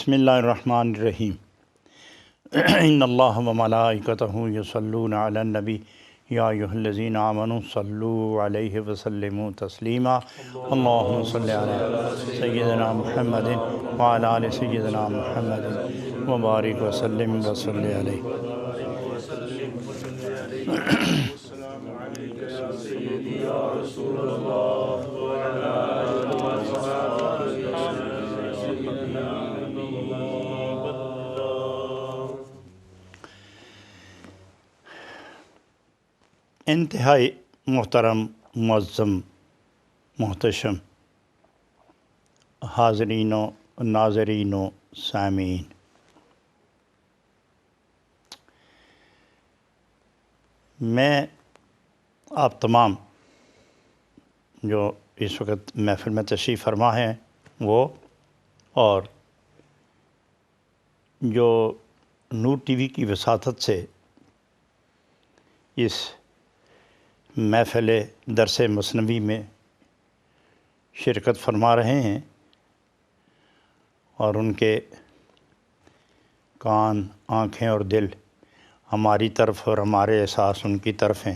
بسم اللہ الرحمن الرحیم ان اللہ و ملائکتہ یصلون علی النبی یا ایھا الذین آمنوا صلوا علیہ وسلموا تسلیما اللہم صلی علی سیدنا محمد وعلی آل سیدنا محمد وبارک وسلم وصلی علیہ۔ انتہائی محترم معظم محتشم حاضرین و ناظرین و سامعین، میں آپ تمام جو اس وقت محفل میں تشریف فرما ہیں وہ اور جو نور ٹی وی کی وساطت سے اس محفل درس مثنوی میں شرکت فرما رہے ہیں اور ان کے کان، آنکھیں اور دل ہماری طرف اور ہمارے احساس ان کی طرف ہیں،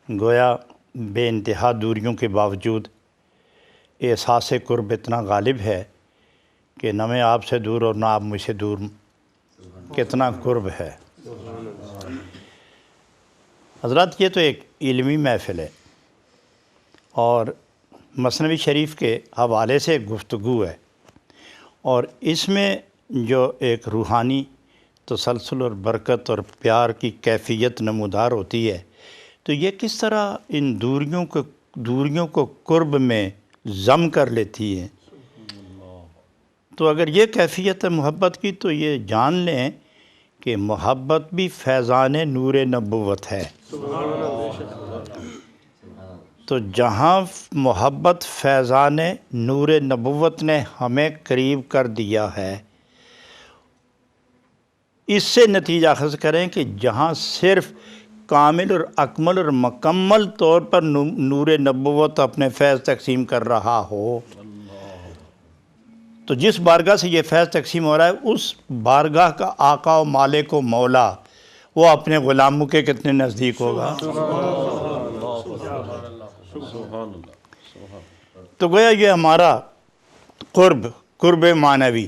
گویا بے انتہا دوریوں کے باوجود احساس قرب اتنا غالب ہے کہ نہ میں آپ سے دور اور نہ آپ مجھ سے دور، کتنا قرب ہے۔ حضرات، یہ تو ایک علمی محفل ہے اور مثنوی شریف کے حوالے سے گفتگو ہے، اور اس میں جو ایک روحانی تسلسل اور برکت اور پیار کی کیفیت نمودار ہوتی ہے، تو یہ کس طرح ان دوریوں کو قرب میں ضم کر لیتی ہے۔ تو اگر یہ کیفیت ہے محبت کی، تو یہ جان لیں کہ محبت بھی فیضان نور نبوت ہے۔ تو جہاں محبت فیضان نور نبوت نے ہمیں قریب کر دیا ہے، اس سے نتیجہ اخذ کریں کہ جہاں صرف کامل اور اکمل اور مکمل طور پر نور نبوت اپنے فیض تقسیم کر رہا ہو، تو جس بارگاہ سے یہ فیض تقسیم ہو رہا ہے، اس بارگاہ کا آقا و مالک و مولا وہ اپنے غلاموں کے کتنے نزدیک ہوگا۔ تو گویا یہ ہمارا قرب معنوی،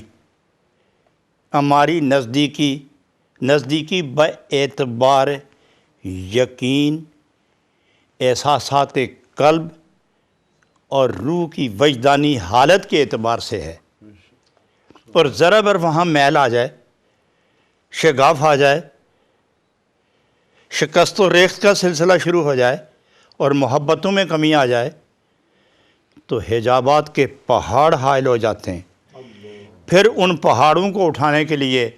ہماری نزدیکی بے اعتبار یقین، احساسات قلب اور روح کی وجدانی حالت کے اعتبار سے ہے، اور ذرا بر وہاں میل آ جائے، شگاف آ جائے، شکست و ریخت کا سلسلہ شروع ہو جائے اور محبتوں میں کمی آ جائے، تو حجابات کے پہاڑ حائل ہو جاتے ہیں۔ پھر ان پہاڑوں کو اٹھانے کے لیے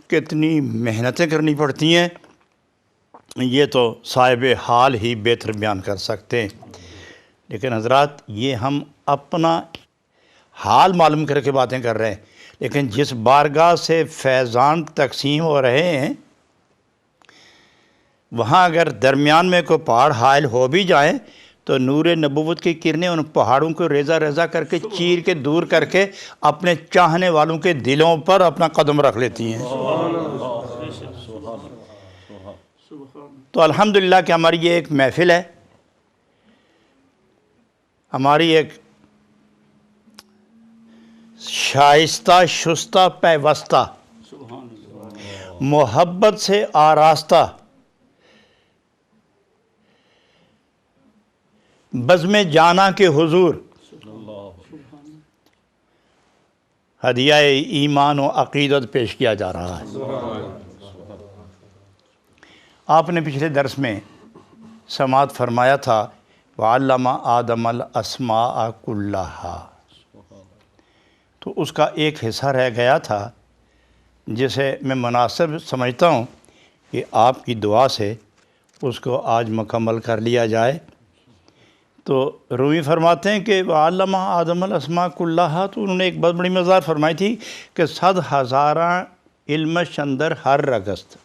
کتنی محنتیں کرنی پڑتی ہیں، یہ تو صاحب حال ہی بہتر بیان کر سکتے ہیں۔ لیکن حضرات، یہ ہم اپنا حال معلوم کر کے باتیں کر رہے ہیں، لیکن جس بارگاہ سے فیضان تقسیم ہو رہے ہیں، وہاں اگر درمیان میں کوئی پہاڑ حائل ہو بھی جائیں، تو نور نبوت کی کرنیں ان پہاڑوں کو ریزہ ریزہ کر کے، چیر کے، دور کر کے اپنے چاہنے والوں کے دلوں پر اپنا قدم رکھ لیتی ہیں۔ تو الحمدللہ کہ ہماری یہ ایک محفل ہے، ہماری ایک شائستہ شستہ پیوستہ محبت سے آراستہ بزم جانا کے حضور ہدیہ ایمان و عقیدت پیش کیا جا رہا ہے۔ آپ نے پچھلے درس میں سماعت فرمایا تھا وَعَلَّمَ آدَمَ الْأَسْمَاءَ كُلَّهَا، تو اس کا ایک حصہ رہ گیا تھا جسے میں مناسب سمجھتا ہوں کہ آپ کی دعا سے اس کو آج مکمل کر لیا جائے۔ تو رومی فرماتے ہیں کہ وَعَلَّمَ آدَمَ الْأَسْمَاءَ كُلَّهَا، تو انہوں نے ایک بہت بڑی مزار فرمائی تھی کہ 100,000 علم شندر ہر رگست،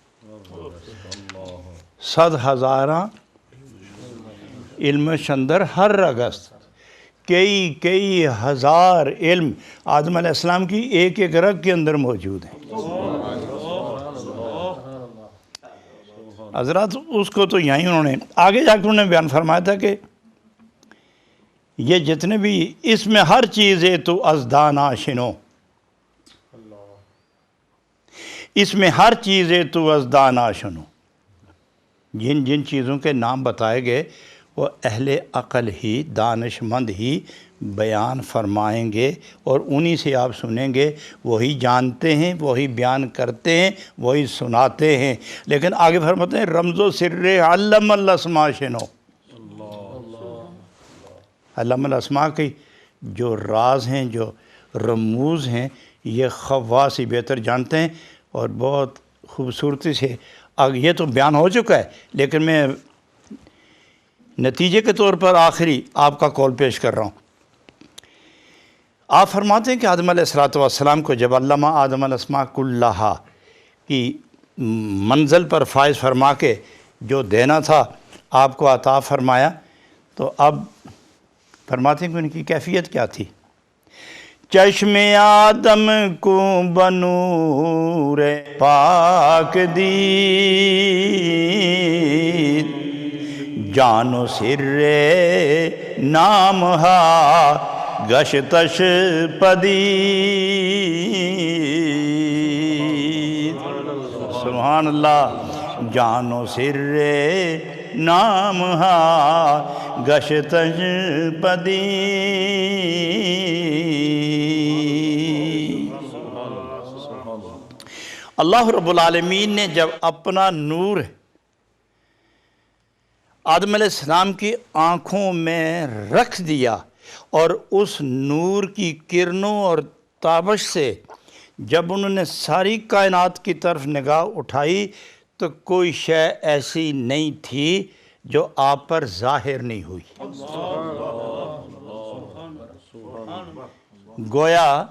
100,000 علم شندر ہر رگست، کئی ہزار علم آدم علیہ السلام کی ایک ایک رگ کے اندر موجود ہیں۔ حضرات اس کو تو یہیں انہوں نے آگے جا کے انہوں نے بیان فرمایا تھا کہ یہ جتنے بھی اس میں ہر چیز ہے تو ازدان آشنو، اس میں ہر چیز ہے تو ازدان آشنو، جن جن چیزوں کے نام بتائے گئے وہ اہل عقل ہی دانش مند ہی بیان فرمائیں گے، اور انہی سے آپ سنیں گے، وہی جانتے ہیں، وہی بیان کرتے ہیں، وہی سناتے ہیں۔ لیکن آگے فرماتے ہیں رمز و سر علم الاسماء شنو، علم الاسماء کی جو راز ہیں، جو رموز ہیں، یہ خواص ہی بہتر جانتے ہیں۔ اور بہت خوبصورتی سے یہ تو بیان ہو چکا ہے، لیکن میں نتیجے کے طور پر آخری آپ کا قول پیش کر رہا ہوں۔ آپ فرماتے ہیں کہ آدم علیہ السلام کو جب علامہ آدم الاسماء کلہا کی منزل پر فائز فرما کے جو دینا تھا آپ کو عطا فرمایا، تو اب فرماتے ہیں کہ ان کی کیفیت کیا تھی؟ چشم آدم کو بنور پاک دید، جان و سر نام ہا گشتش پدید، سبحان اللہ، جان و سر نام ہا گشتش پدید۔ اللہ رب العالمین نے جب اپنا نور آدم علیہ السلام کی آنکھوں میں رکھ دیا، اور اس نور کی کرنوں اور تابش سے جب انہوں نے ساری کائنات کی طرف نگاہ اٹھائی تو کوئی شے ایسی نہیں تھی جو آپ پر ظاہر نہیں ہوئی۔ گویا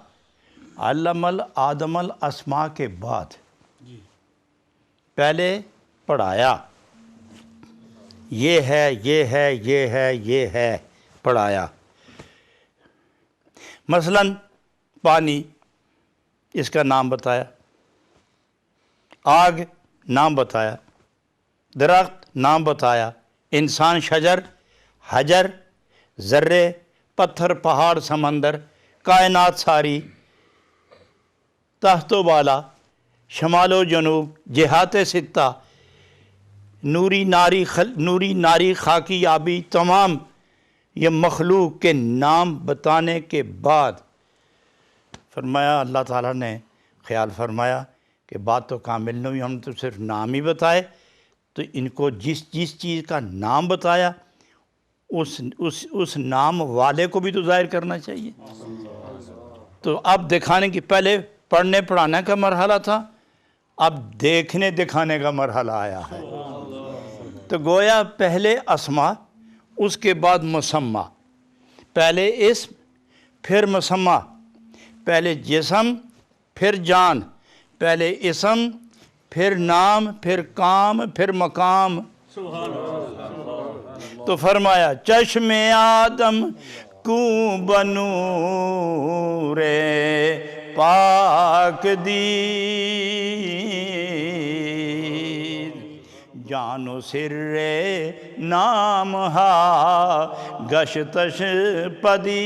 علم آدم الاسماء کے بعد پہلے پڑھایا، یہ ہے، یہ ہے، یہ ہے، یہ ہے، پڑھایا۔ مثلا پانی، اس کا نام بتایا، آگ نام بتایا، درخت نام بتایا، انسان شجر، حجر، ذرے، پتھر، پہاڑ، سمندر، کائنات ساری، تحت و بالا، شمال و جنوب، جہات ستہ، نوری ناری خاکی آبی، تمام یہ مخلوق کے نام بتانے کے بعد فرمایا، اللہ تعالیٰ نے خیال فرمایا کہ بات تو کامل نہیں ہوئی، ہم تو صرف نام ہی بتائے، تو ان کو جس چیز کا نام بتایا اس نام والے کو بھی تو ظاہر کرنا چاہیے۔ تو اب دکھانے کی، پہلے پڑھنے پڑھانے کا مرحلہ تھا، اب دیکھنے دکھانے کا مرحلہ آیا ہے۔ تو گویا پہلے اسما، اس کے بعد مسمى، پہلے اسم پھر مسمى، پہلے جسم پھر جان، پہلے اسم پھر نام پھر کام پھر مقام۔ تو فرمایا چشم آدم کو بنور پاک دید، جان و سر نام ہا گشتش پدید۔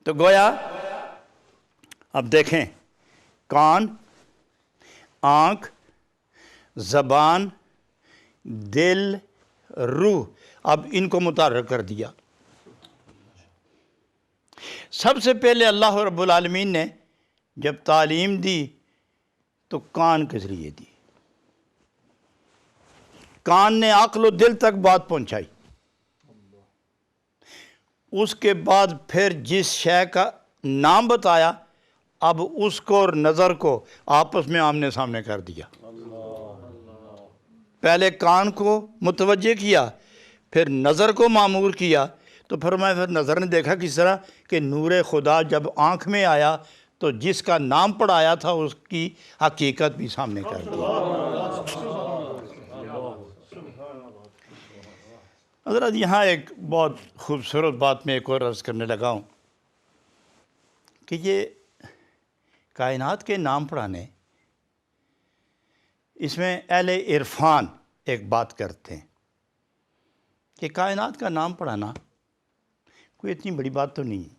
تو گویا اب دیکھیں، کان، آنکھ، زبان، دل، روح، اب ان کو متحرک کر دیا۔ سب سے پہلے اللہ رب العالمین نے جب تعلیم دی تو کان کے ذریعے دی، کان نے عقل و دل تک بات پہنچائی، اس کے بعد پھر جس شے کا نام بتایا اب اس کو اور نظر کو آپس میں آمنے سامنے کر دیا۔ پہلے کان کو متوجہ کیا، پھر نظر کو معمور کیا، تو فرمایا پھر نظر نے دیکھا کس طرح کہ نور خدا جب آنکھ میں آیا تو جس کا نام پڑھایا تھا اس کی حقیقت بھی سامنے کر دی۔ حضرت یہاں ایک بہت خوبصورت بات میں ایک اور عرض کرنے لگا ہوں کہ یہ کائنات کے نام پڑھانے، اس میں اہل عرفان ایک بات کرتے ہیں کہ کائنات کا نام پڑھانا کوئی اتنی بڑی بات تو نہیں ہے،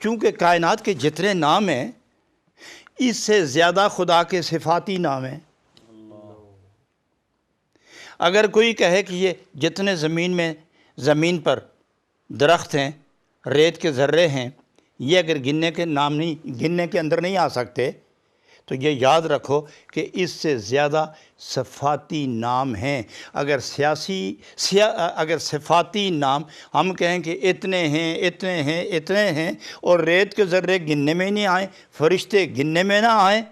چونکہ کائنات کے جتنے نام ہیں اس سے زیادہ خدا کے صفاتی نام ہیں۔ اگر کوئی کہے کہ یہ جتنے زمین پر درخت ہیں، ریت کے ذرے ہیں، یہ اگر گننے کے اندر نہیں آ سکتے، تو یہ یاد رکھو کہ اس سے زیادہ صفاتی نام ہیں۔ اگر صفاتی نام ہم کہیں کہ اتنے ہیں اور ریت کے ذرے گننے میں ہی نہیں آئیں، فرشتے گننے میں نہ آئیں،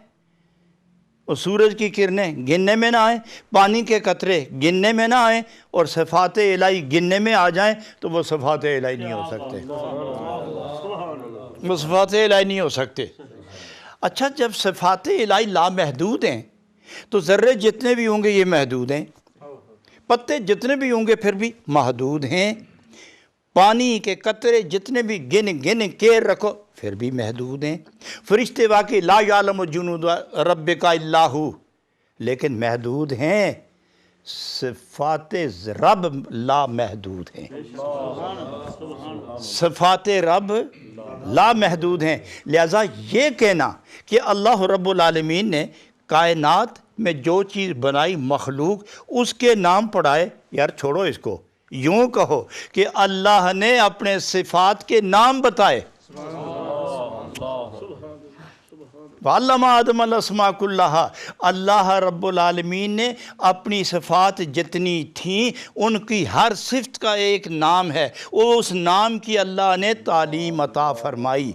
اور سورج کی کرنیں گننے میں نہ آئیں، پانی کے قطرے گننے میں نہ آئیں، اور صفات الہی گننے میں آ جائیں، تو وہ صفات الہی نہیں ہو سکتے، وہ صفات الہی نہیں ہو سکتے۔ اچھا، جب صفات الہی لامحدود ہیں تو ذرے جتنے بھی ہوں گے یہ محدود ہیں، پتے جتنے بھی ہوں گے پھر بھی محدود ہیں، پانی کے قطرے جتنے بھی گن کے رکھو پھر بھی محدود ہیں، فرشتے واقعی لا یعلم جنود ربک الا ہو لیکن محدود ہیں، صفات رب لا محدود ہیں، صفات رب لا محدود ہیں۔ لہذا یہ کہنا کہ اللہ رب العالمین نے کائنات میں جو چیز بنائی مخلوق اس کے نام پڑھائے، یار چھوڑو اس کو، یوں کہو کہ اللہ نے اپنے صفات کے نام بتائے۔ وَعَلَّمَ آدَمَ الْأَسْمَاءَ كُلَّهَا، اللہ رب العالمین نے اپنی صفات جتنی تھیں ان کی ہر صفت کا ایک نام ہے، اس نام کی اللہ نے تعلیم عطا فرمائی۔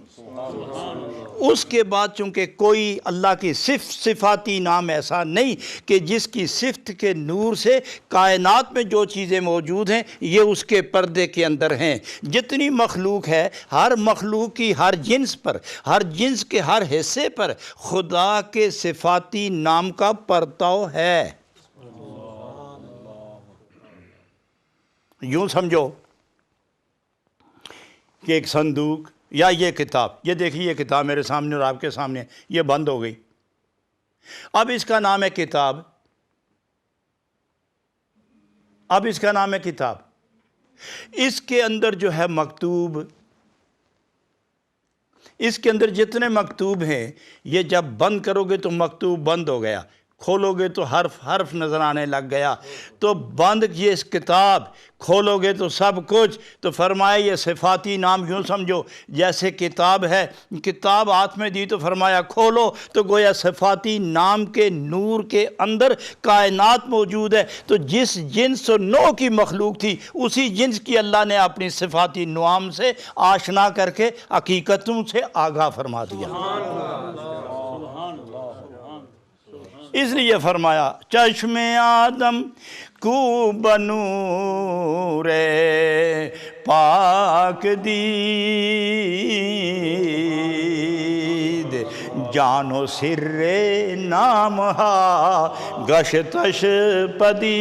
اس کے بعد چونکہ کوئی اللہ کی صفاتی نام ایسا نہیں کہ جس کی صفت کے نور سے کائنات میں جو چیزیں موجود ہیں یہ اس کے پردے کے اندر ہیں۔ جتنی مخلوق ہے، ہر مخلوق کی ہر جنس پر، ہر جنس کے ہر حصے پر خدا کے صفاتی نام کا پرتو ہے۔ یوں سمجھو کہ ایک صندوق یا یہ کتاب، یہ دیکھیے یہ کتاب میرے سامنے اور آپ کے سامنے، یہ بند ہو گئی، اب اس کا نام ہے کتاب، اب اس کا نام ہے کتاب، اس کے اندر جو ہے مکتوب، اس کے اندر جتنے مکتوب ہیں یہ جب بند کرو گے تو مکتوب بند ہو گیا، کھولو گے تو حرف نظر آنے لگ گیا، تو بند یہ اس کتاب، کھولو گے تو سب کچھ۔ تو فرمایا یہ صفاتی نام یوں سمجھو جیسے کتاب ہے، کتاب ہاتھ میں دی تو فرمایا کھولو، تو گویا صفاتی نام کے نور کے اندر کائنات موجود ہے۔ تو جس جنس و نوع کی مخلوق تھی اسی جنس کی اللہ نے اپنی صفاتی نعام سے آشنا کر کے حقیقتوں سے آگاہ فرما دیا۔ اس لیے فرمایا چشم آدم کو بنور پاک دید، جان و سر نام ہا گشتش پدید۔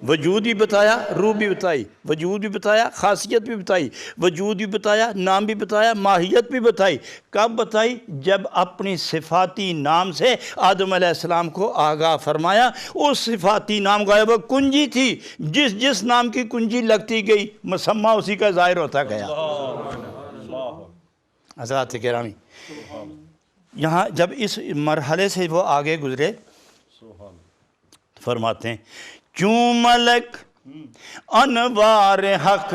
وجود بھی بتایا، روح بھی بتائی، وجود بھی بتایا، خاصیت بھی بتائی، وجود بھی بتایا، نام بھی بتایا، ماہیت بھی بتائی۔ کب بتائی؟ جب اپنی صفاتی نام سے آدم علیہ السلام کو آگاہ فرمایا۔ اس صفاتی نام کا وہ کنجی تھی، جس نام کی کنجی لگتی گئی مسمہ اسی کا ظاہر ہوتا گیا۔ حضرات کرامی، یہاں جب اس مرحلے سے وہ آگے گزرے فرماتے ہیں چوں ملک انوار حق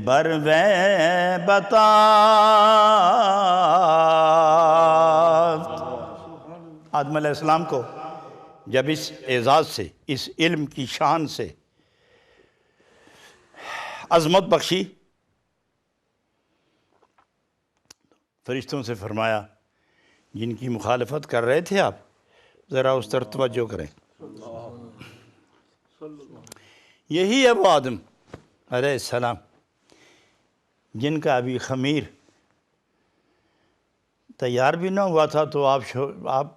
بروے بتافت۔ آدم علیہ السلام کو جب اس اعزاز سے، اس علم کی شان سے عظمت بخشی، فرشتوں سے فرمایا جن کی مخالفت کر رہے تھے آپ ذرا اس طرف توجہ کریں، یہی ہے وہ آدم علیہ السلام جن کا ابھی خمیر تیار بھی نہ ہوا تھا تو آپ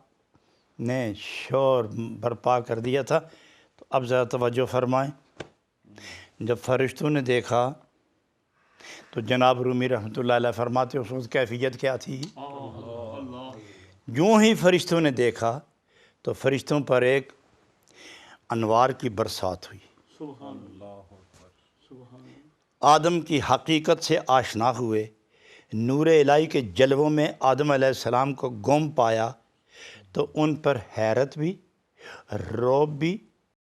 نے شور برپا کر دیا تھا۔ تو اب ذرا توجہ فرمائیں، جب فرشتوں نے دیکھا تو جناب رومی رحمۃ اللہ علیہ فرماتے اس وقت کیفیت کیا تھی؟ یوں ہی فرشتوں نے دیکھا تو فرشتوں پر ایک انوار کی برسات ہوئی، آدم کی حقیقت سے آشنا ہوئے، نور الہی کے جلووں میں آدم علیہ السلام کو گم پایا تو ان پر حیرت بھی، رعب بھی